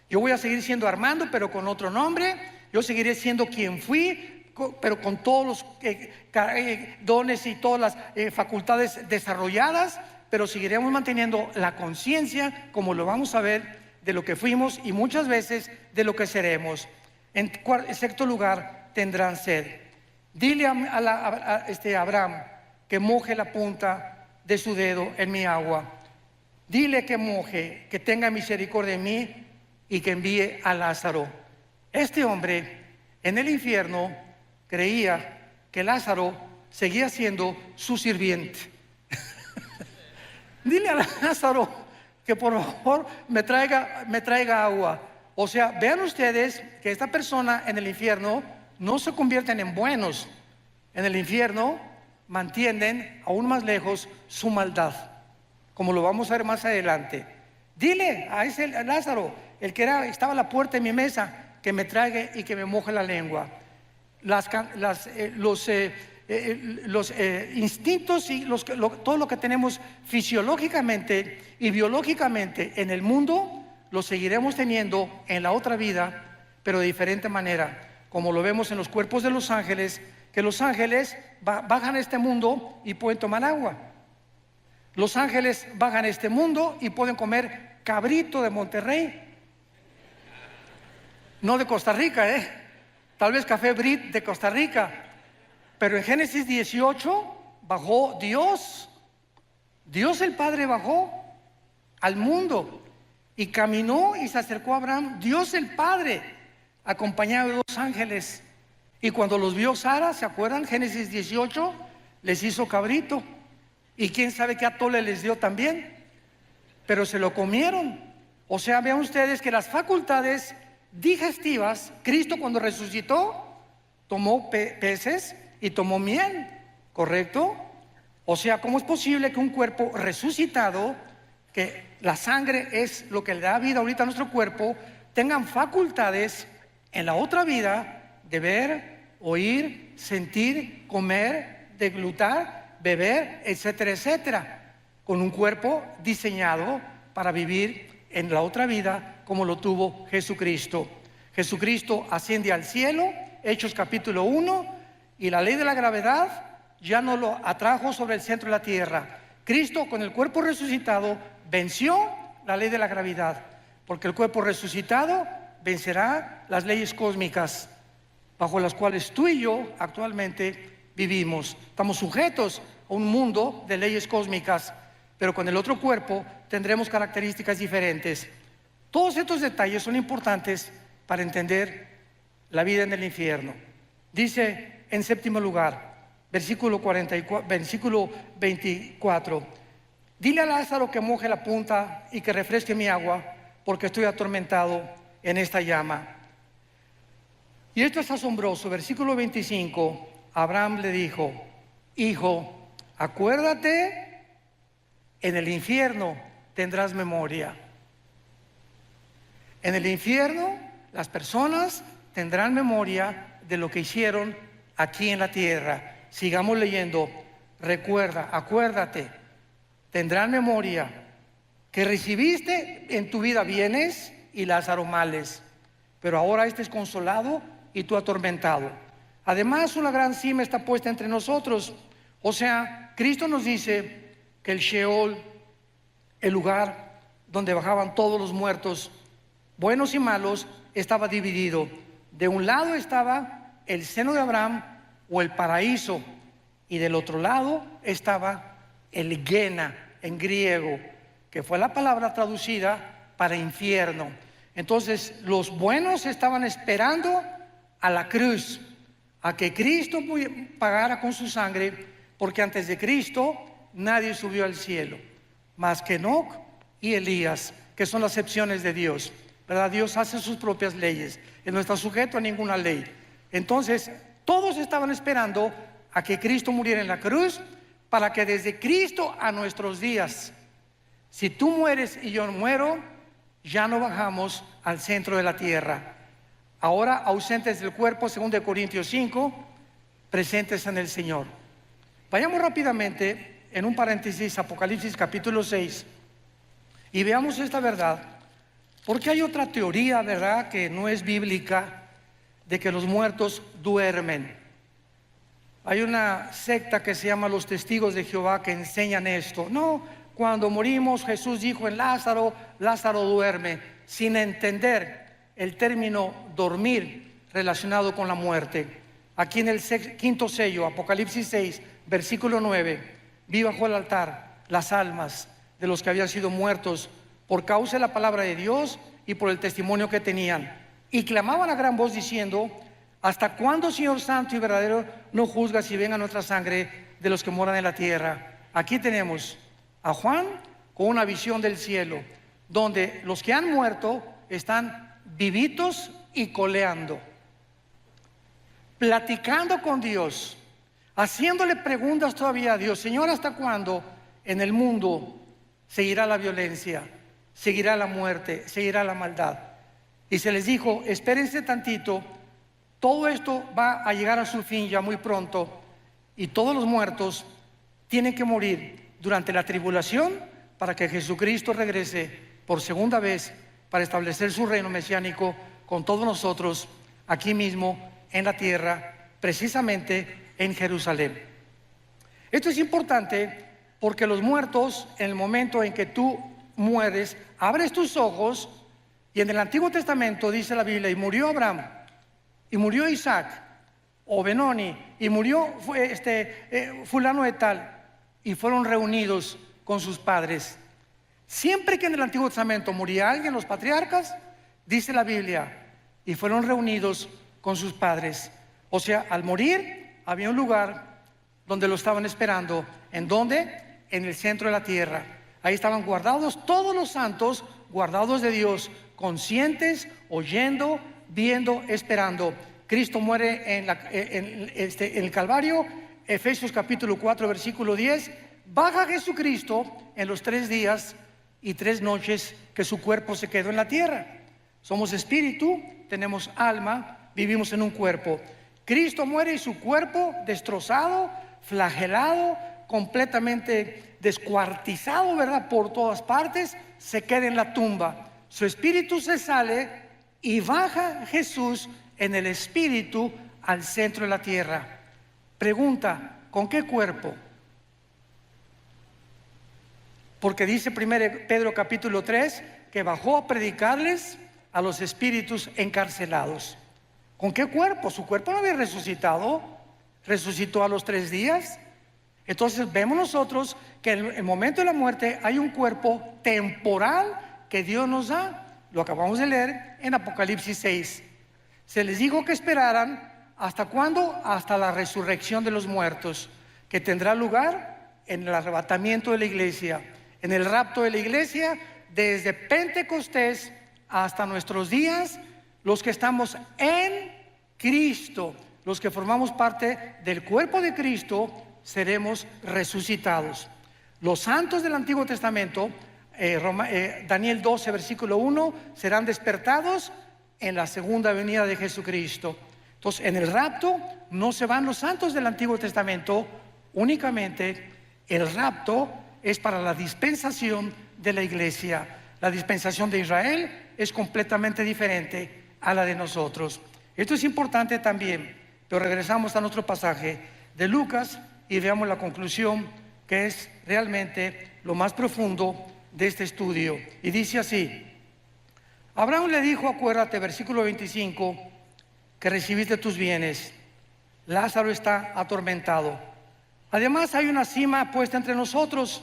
Yo voy a seguir siendo Armando, pero con otro nombre. Yo seguiré siendo quien fui, pero con todos los dones y todas las facultades desarrolladas, pero seguiremos manteniendo la conciencia, como lo vamos a ver, de lo que fuimos y muchas veces de lo que seremos. En sexto lugar, tendrán sed. Dile a Abraham que moje la punta de su dedo en mi agua. Dile que moje, que tenga misericordia de mí y que envíe a Lázaro. Este hombre en el infierno creía que Lázaro seguía siendo su sirviente. Dile a Lázaro que por favor me traiga agua. O sea, vean ustedes que esta persona en el infierno no se convierten en buenos. En el infierno mantienen aún más lejos su maldad, como lo vamos a ver más adelante. Dile a ese Lázaro, el que estaba a la puerta de mi mesa, que me traiga y que me moje la lengua. Los instintos y todo lo que tenemos fisiológicamente y biológicamente en el mundo, lo seguiremos teniendo en la otra vida, pero de diferente manera, como lo vemos en los cuerpos de los ángeles, que los ángeles bajan a este mundo y pueden tomar agua. Los ángeles bajan a este mundo y pueden comer cabrito de Monterrey, no de Costa Rica, tal vez café Brit de Costa Rica. Pero en Génesis 18 bajó Dios el Padre bajó al mundo. Y caminó y se acercó a Abraham, Dios el Padre, acompañado de 2 ángeles. Y cuando los vio Sara, ¿se acuerdan? Génesis 18, les hizo cabrito. Y quién sabe qué atole les dio también. Pero se lo comieron. O sea, vean ustedes que las facultades digestivas, Cristo cuando resucitó, tomó peces y tomó miel, ¿correcto? O sea, ¿cómo es posible que un cuerpo resucitado, que la sangre es lo que le da vida ahorita a nuestro cuerpo, tengan facultades en la otra vida de ver, oír, sentir, comer, deglutar, beber, etcétera, etcétera, con un cuerpo diseñado para vivir en la otra vida como lo tuvo Jesucristo? Jesucristo asciende al cielo, Hechos capítulo 1, y la ley de la gravedad ya no lo atrajo sobre el centro de la tierra. Cristo con el cuerpo resucitado venció la ley de la gravedad, porque el cuerpo resucitado vencerá las leyes cósmicas bajo las cuales tú y yo actualmente vivimos. Estamos sujetos a un mundo de leyes cósmicas, pero con el otro cuerpo tendremos características diferentes. Todos estos detalles son importantes para entender la vida en el infierno. Dice en séptimo lugar, versículo 24, dile a Lázaro que moje la punta y que refresque mi agua, porque estoy atormentado en esta llama. Y esto es asombroso. Versículo 25, Abraham le dijo, hijo, acuérdate, en el infierno tendrás memoria. En el infierno las personas tendrán memoria de lo que hicieron aquí en la tierra. Sigamos leyendo. Recuerda, acuérdate, tendrán memoria que recibiste en tu vida bienes y Lázaro males, pero ahora este es consolado y tú atormentado. Además, una gran cima está puesta entre nosotros. O sea, Cristo nos dice que el Sheol, el lugar donde bajaban todos los muertos, buenos y malos, estaba dividido. De un lado estaba el seno de Abraham o el paraíso, y del otro lado estaba el Gena en griego, que fue la palabra traducida para infierno. Entonces los buenos estaban esperando a la cruz, a que Cristo pagara con su sangre, porque antes de Cristo nadie subió al cielo, más que Enoc y Elías, que son las excepciones de Dios, ¿verdad? Dios hace sus propias leyes, Él no está sujeto a ninguna ley. Entonces todos estaban esperando a que Cristo muriera en la cruz, para que desde Cristo a nuestros días, si tú mueres y yo muero, ya no bajamos al centro de la tierra. Ahora ausentes del cuerpo, según de Corintios 5, presentes en el Señor. Vayamos rápidamente en un paréntesis, Apocalipsis capítulo 6, y veamos esta verdad, porque hay otra teoría, ¿verdad?, que no es bíblica, de que los muertos duermen. Hay una secta que se llama los Testigos de Jehová que enseñan esto. No, cuando morimos Jesús dijo en Lázaro, Lázaro duerme, sin entender el término dormir relacionado con la muerte. Aquí en el quinto sello, Apocalipsis 6, versículo 9, vi bajo el altar las almas de los que habían sido muertos por causa de la palabra de Dios y por el testimonio que tenían, y clamaban a gran voz diciendo, ¿hasta cuándo, Señor santo y verdadero, no juzgas y venga nuestra sangre de los que moran en la tierra? Aquí tenemos a Juan con una visión del cielo, donde los que han muerto están vivitos y coleando, platicando con Dios, haciéndole preguntas todavía a Dios. Señor, ¿hasta cuándo en el mundo seguirá la violencia, seguirá la muerte, seguirá la maldad? Y se les dijo, espérense tantito, todo esto va a llegar a su fin ya muy pronto, y todos los muertos tienen que morir durante la tribulación para que Jesucristo regrese por segunda vez para establecer su reino mesiánico con todos nosotros aquí mismo en la tierra, precisamente en Jerusalén. Esto es importante porque los muertos, en el momento en que tú mueres, abres tus ojos, y en el Antiguo Testamento dice la Biblia, y murió Abraham, y murió Isaac, o Benoni, y murió fulano de tal, y fueron reunidos con sus padres. Siempre que en el Antiguo Testamento moría alguien, los patriarcas, dice la Biblia, y fueron reunidos con sus padres. O sea, al morir había un lugar donde lo estaban esperando. ¿En dónde? En el centro de la tierra. Ahí estaban guardados todos los santos, guardados de Dios, conscientes, oyendo, viendo, esperando. Cristo muere en el Calvario. Efesios capítulo 4 versículo 10. Baja Jesucristo en los 3 días y 3 noches que su cuerpo se quedó en la tierra. Somos espíritu, tenemos alma, vivimos en un cuerpo. Cristo muere y su cuerpo destrozado, flagelado, completamente descuartizado, ¿verdad? Por todas partes, se queda en la tumba. Su espíritu se sale y baja Jesús en el espíritu al centro de la tierra. Pregunta, ¿con qué cuerpo? Porque dice 1 Pedro capítulo 3 que bajó a predicarles a los espíritus encarcelados. ¿Con qué cuerpo? Su cuerpo no había resucitado. Resucitó a los 3 días. Entonces vemos nosotros que en el momento de la muerte hay un cuerpo temporal que Dios nos da. Lo acabamos de leer en Apocalipsis 6. Se les dijo que esperaran, ¿hasta cuándo? Hasta la resurrección de los muertos, que tendrá lugar en el arrebatamiento de la iglesia, en el rapto de la iglesia, desde Pentecostés hasta nuestros días. Los que estamos en Cristo, los que formamos parte del cuerpo de Cristo, seremos resucitados. Los santos del Antiguo Testamento, Daniel 12 versículo 1, serán despertados en la segunda venida de Jesucristo. Entonces, en el rapto no se van los santos del Antiguo Testamento, únicamente el rapto es para la dispensación de la iglesia. La dispensación de Israel es completamente diferente a la de nosotros. Esto es importante también, pero regresamos a nuestro pasaje de Lucas y veamos la conclusión, que es realmente lo más profundo de este estudio. Y dice así: Abraham le dijo, acuérdate, versículo 25, que recibiste tus bienes. Lázaro está atormentado. Además hay una sima puesta entre nosotros,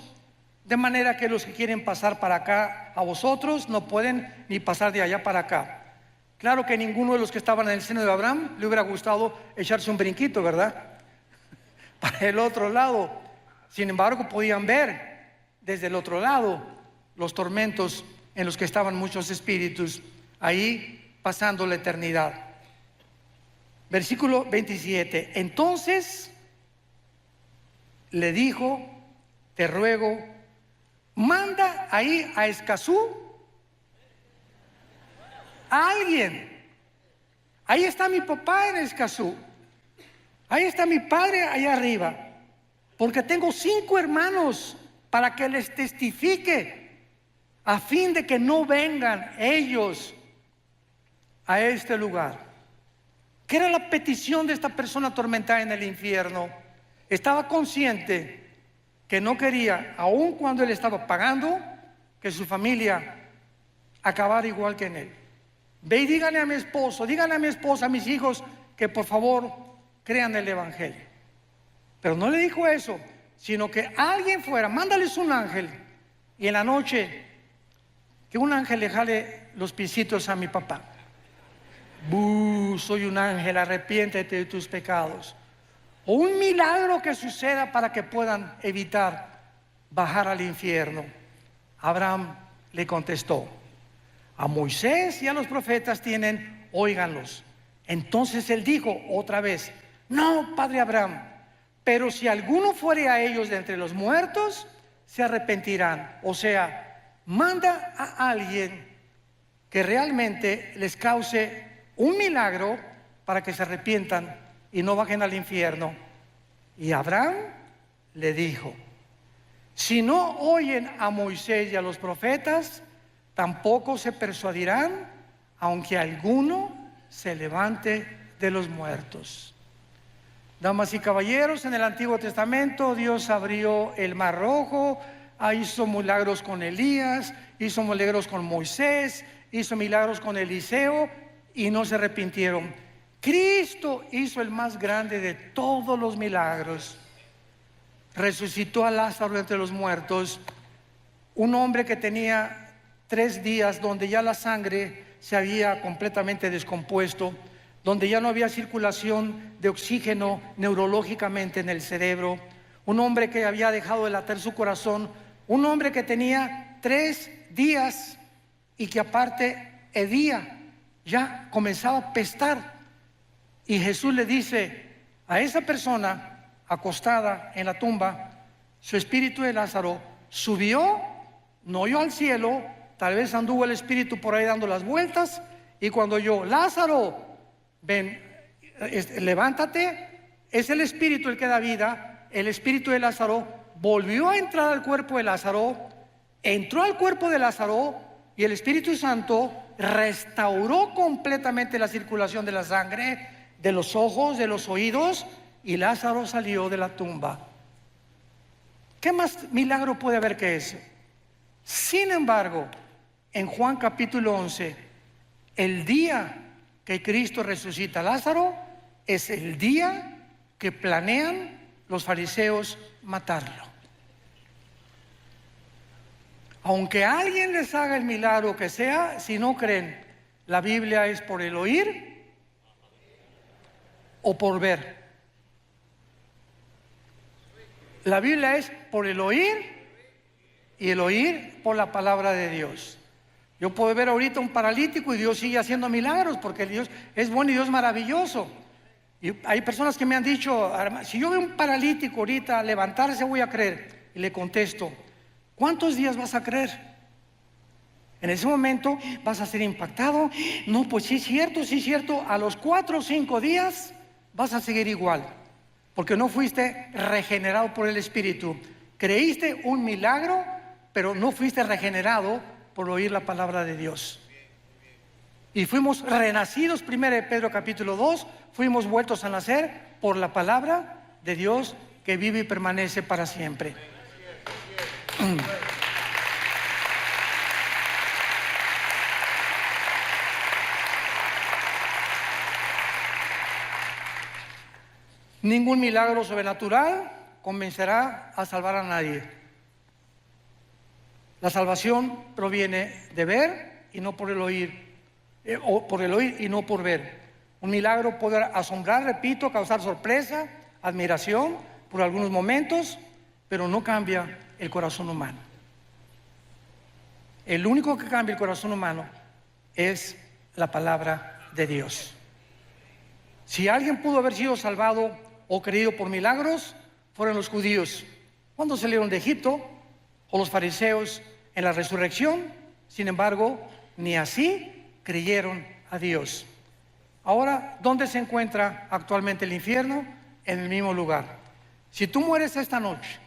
de manera que los que quieren pasar para acá a vosotros no pueden ni pasar de allá para acá. Claro que ninguno de los que estaban en el seno de Abraham le hubiera gustado echarse un brinquito, ¿verdad? Para el otro lado. Sin embargo, podían ver desde el otro lado los tormentos en los que estaban muchos espíritus ahí pasando la eternidad. Versículo 27. Entonces le dijo, te ruego, manda ahí a Escazú a alguien. Ahí está mi papá en Escazú. Ahí está mi padre allá arriba. Porque tengo 5 hermanos para que les testifique, a fin de que no vengan ellos a este lugar. ¿Qué era la petición de esta persona atormentada en el infierno? Estaba consciente que no quería, aun cuando él estaba pagando, que su familia acabara igual que en él. Ve y díganle a mi esposo, díganle a mi esposa, a mis hijos, que por favor crean el evangelio. Pero no le dijo eso, sino que alguien fuera, mándales un ángel, y en la noche que un ángel le jale los piecitos a mi papá. Soy un ángel, arrepiéntete de tus pecados. O un milagro que suceda para que puedan evitar bajar al infierno. Abraham le contestó, a Moisés y a los profetas tienen, óiganlos. Entonces él dijo otra vez, no, padre Abraham, pero si alguno fuere a ellos de entre los muertos, se arrepentirán. O sea, manda a alguien que realmente les cause un milagro para que se arrepientan y no bajen al infierno. Y Abraham le dijo, si no oyen a Moisés y a los profetas, tampoco se persuadirán, aunque alguno se levante de los muertos. Damas y caballeros, en el Antiguo Testamento Dios abrió el Mar Rojo, hizo milagros con Elías, hizo milagros con Moisés, hizo milagros con Eliseo y no se arrepintieron. Cristo hizo el más grande de todos los milagros. Resucitó a Lázaro entre los muertos un hombre que tenía 3 días donde ya la sangre se había completamente descompuesto, donde ya no había circulación de oxígeno neurológicamente en el cerebro, un hombre que había dejado de latir su corazón, un hombre que tenía 3 días y que aparte hedía, ya comenzaba a pestar. Y Jesús le dice a esa persona acostada en la tumba, su espíritu de Lázaro subió, no oyó al cielo, tal vez anduvo el espíritu por ahí dando las vueltas, y cuando oyó, Lázaro, ven, levántate, es el espíritu el que da vida. El espíritu de Lázaro volvió a entrar al cuerpo de Lázaro, entró al cuerpo de Lázaro, y el Espíritu Santo restauró completamente la circulación de la sangre, de los ojos, de los oídos, y Lázaro salió de la tumba. ¿Qué más milagro puede haber que eso? Sin embargo, en Juan capítulo 11, el día que Cristo resucita a Lázaro es el día que planean los fariseos matarlo. Aunque alguien les haga el milagro que sea, si no creen, la Biblia es por el oír o por ver. La Biblia es por el oír y el oír por la palabra de Dios. Yo puedo ver ahorita un paralítico y Dios sigue haciendo milagros porque Dios es bueno y Dios es maravilloso. Y hay personas que me han dicho, si yo veo un paralítico ahorita levantarse, voy a creer. Y le contesto, ¿cuántos días vas a creer? En ese momento vas a ser impactado. No, pues sí es cierto. A los 4 o 5 días vas a seguir igual, porque no fuiste regenerado por el Espíritu. Creíste un milagro, pero no fuiste regenerado por oír la palabra de Dios. Y fuimos renacidos, 1 Pedro capítulo 2, fuimos vueltos a nacer por la palabra de Dios que vive y permanece para siempre. Ningún milagro sobrenatural convencerá a salvar a nadie. La salvación proviene de ver y no por el oír, o por el oír y no por ver. Un milagro puede asombrar, repito, causar sorpresa, admiración por algunos momentos, pero no cambia el corazón humano. El único que cambia el corazón humano es la palabra de Dios. Si alguien pudo haber sido salvado o creído por milagros, fueron los judíos cuando salieron de Egipto, o los fariseos en la resurrección. Sin embargo, ni así creyeron a Dios. Ahora, ¿dónde se encuentra actualmente el infierno? En el mismo lugar. Si tú mueres esta noche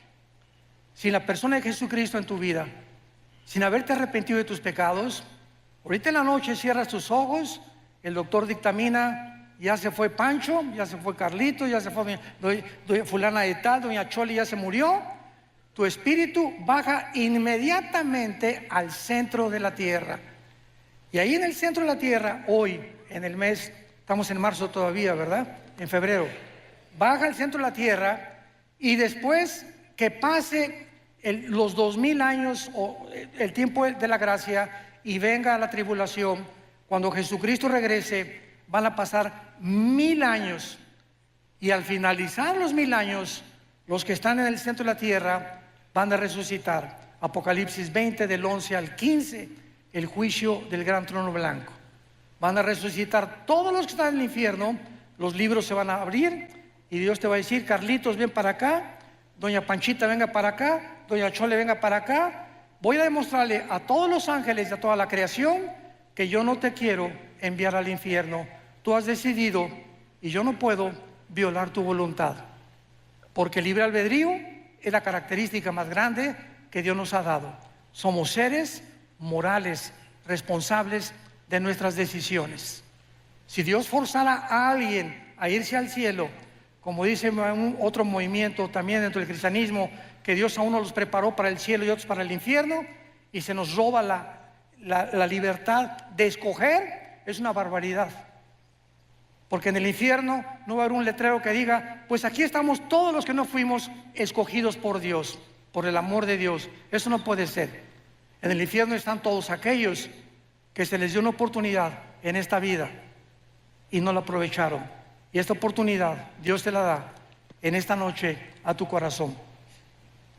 sin la persona de Jesucristo en tu vida, sin haberte arrepentido de tus pecados, ahorita en la noche cierras tus ojos, el doctor dictamina, ya se fue Pancho, ya se fue Carlito, ya se fue fulana de tal, doña Choli ya se murió. Tu espíritu baja inmediatamente al centro de la tierra. Y ahí en el centro de la tierra, hoy, en el mes, estamos en marzo todavía, ¿verdad? En febrero. Baja al centro de la tierra y después que pase los 2000 años o el tiempo de la gracia y venga la tribulación, cuando Jesucristo regrese, van a pasar 1000 años, y al finalizar los 1000 años, los que están en el centro de la tierra van a resucitar. Apocalipsis 20 del 11 al 15, el juicio del gran trono blanco. Van a resucitar todos los que están en el infierno, los libros se van a abrir y Dios te va a decir, Carlitos, ven para acá, doña Panchita, venga para acá, doña Chole, venga para acá. Voy a demostrarle a todos los ángeles y a toda la creación que yo no te quiero enviar al infierno. Tú has decidido y yo no puedo violar tu voluntad, porque el libre albedrío es la característica más grande que Dios nos ha dado. Somos seres morales, responsables de nuestras decisiones. Si Dios forzara a alguien a irse al cielo, como dice otro movimiento también dentro del cristianismo, que Dios a uno los preparó para el cielo y otros para el infierno, y se nos roba la libertad de escoger, es una barbaridad. Porque en el infierno no va a haber un letrero que diga, pues aquí estamos todos los que no fuimos escogidos por Dios, por el amor de Dios. Eso no puede ser. En el infierno están todos aquellos que se les dio una oportunidad en esta vida y no la aprovecharon. Y esta oportunidad Dios te la da en esta noche a tu corazón.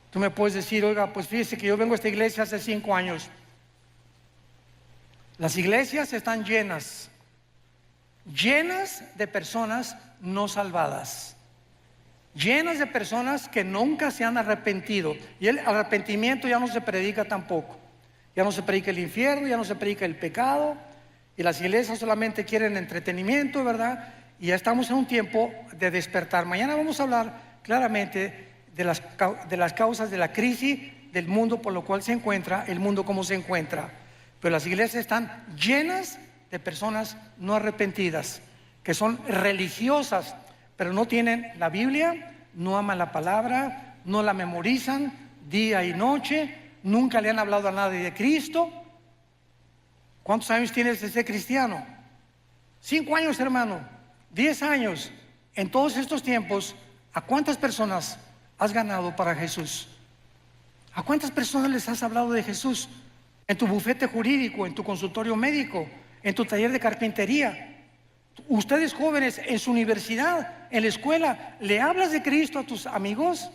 Tú me puedes decir, oiga, pues fíjese que yo vengo a esta iglesia hace 5 años. Las iglesias están llenas de personas no salvadas, llenas de personas que nunca se han arrepentido. Y el arrepentimiento ya no se predica tampoco. Ya no se predica el infierno, ya no se predica el pecado. Y las iglesias solamente quieren entretenimiento, ¿verdad? Y ya estamos en un tiempo de despertar. Mañana vamos a hablar claramente de las causas de la crisis del mundo por lo cual se encuentra, el mundo como se encuentra. Pero las iglesias están llenas de personas no arrepentidas, que son religiosas, pero no tienen la Biblia, no aman la palabra, no la memorizan día y noche, nunca le han hablado a nadie de Cristo. ¿Cuántos años tienes de ser cristiano? 5 años, hermano, 10 años. En todos estos tiempos, ¿a cuántas personas has ganado para Jesús? ¿A cuántas personas les has hablado de Jesús? En tu bufete jurídico, en tu consultorio médico, en tu taller de carpintería. Ustedes jóvenes en su universidad, en la escuela, ¿le hablas de Cristo a tus amigos?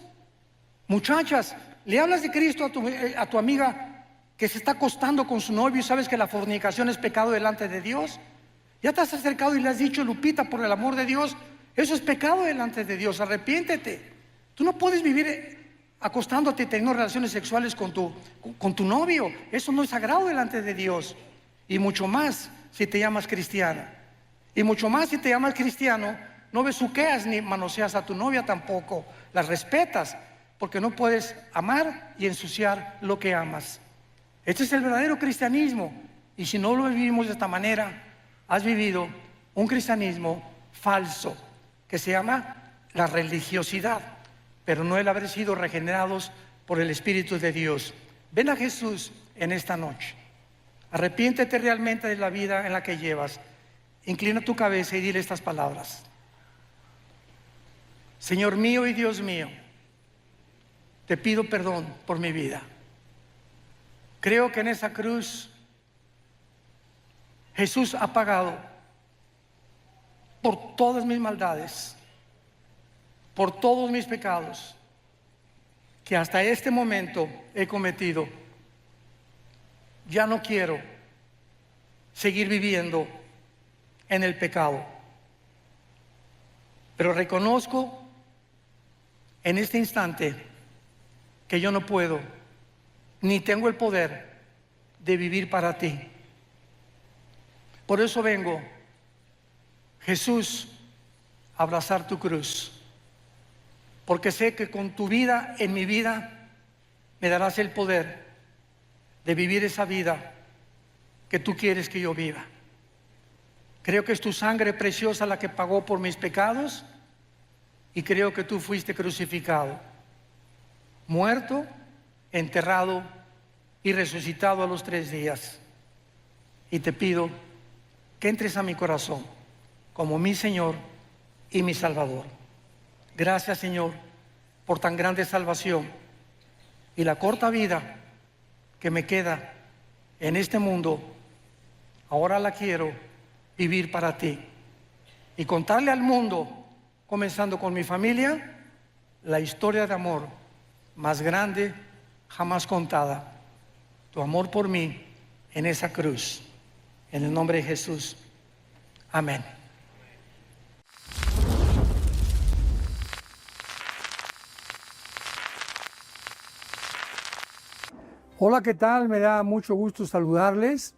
Muchachas, ¿le hablas de Cristo a tu amiga que se está acostando con su novio y sabes que la fornicación es pecado delante de Dios? ¿Ya te has acercado y le has dicho, Lupita, por el amor de Dios, eso es pecado delante de Dios, arrepiéntete? Tú no puedes vivir acostándote y teniendo relaciones sexuales con tu novio. Eso no es sagrado delante de Dios. Y mucho más si te llamas cristiana. Y mucho más si te llamas cristiano, no besuqueas ni manoseas a tu novia tampoco. Las respetas, porque no puedes amar y ensuciar lo que amas. Este es el verdadero cristianismo. Y si no lo vivimos de esta manera, has vivido un cristianismo falso, que se llama la religiosidad, pero no el haber sido regenerados por el Espíritu de Dios. Ven a Jesús en esta noche. Arrepiéntete realmente de la vida en la que llevas. Inclina tu cabeza y dile estas palabras. Señor mío y Dios mío, te pido perdón por mi vida. Creo que en esa cruz Jesús ha pagado por todas mis maldades, por todos mis pecados que hasta este momento he cometido. Ya no quiero seguir viviendo en el pecado, pero reconozco en este instante que yo no puedo ni tengo el poder de vivir para ti. Por eso vengo, Jesús, a abrazar tu cruz, porque sé que con tu vida en mi vida me darás el poder de vivir esa vida que tú quieres que yo viva. Creo que es tu sangre preciosa la que pagó por mis pecados y creo que tú fuiste crucificado, muerto, enterrado y resucitado a los 3 días. Y te pido que entres a mi corazón como mi Señor y mi Salvador. Gracias, Señor, por tan grande salvación y la corta vida que me queda en este mundo. Ahora la quiero vivir para ti y contarle al mundo, comenzando con mi familia, la historia de amor más grande jamás contada. Tu amor por mí en esa cruz. En el nombre de Jesús. Amén. Hola, ¿qué tal? Me da mucho gusto saludarles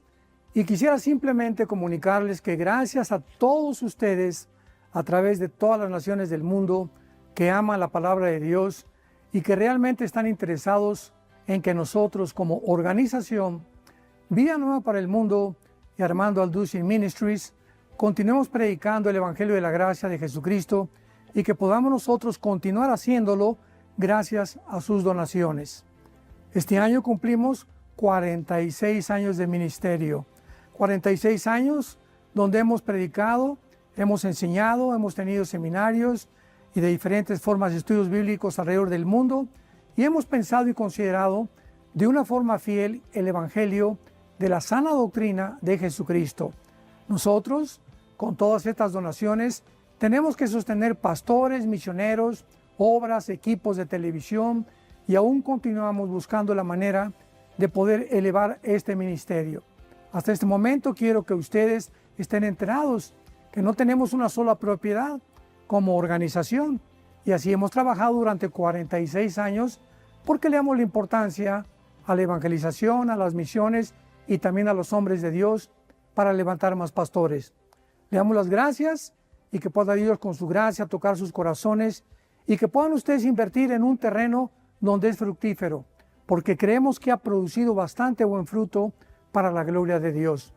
y quisiera simplemente comunicarles que gracias a todos ustedes a través de todas las naciones del mundo que aman la palabra de Dios y que realmente están interesados en que nosotros como organización Vida Nueva para el Mundo y Armando Alducin Ministries continuemos predicando el Evangelio de la Gracia de Jesucristo y que podamos nosotros continuar haciéndolo gracias a sus donaciones. Este año cumplimos 46 años de ministerio, 46 años donde hemos predicado, hemos enseñado, hemos tenido seminarios y de diferentes formas de estudios bíblicos alrededor del mundo y hemos pensado y considerado de una forma fiel el Evangelio de la sana doctrina de Jesucristo. Nosotros, con todas estas donaciones, tenemos que sostener pastores, misioneros, obras, equipos de televisión y aún continuamos buscando la manera de poder elevar este ministerio. Hasta este momento quiero que ustedes estén enterados que no tenemos una sola propiedad como organización y así hemos trabajado durante 46 años porque le damos la importancia a la evangelización, a las misiones y también a los hombres de Dios para levantar más pastores. Le damos las gracias y que pueda Dios con su gracia tocar sus corazones y que puedan ustedes invertir en un terreno donde es fructífero, porque creemos que ha producido bastante buen fruto para la gloria de Dios.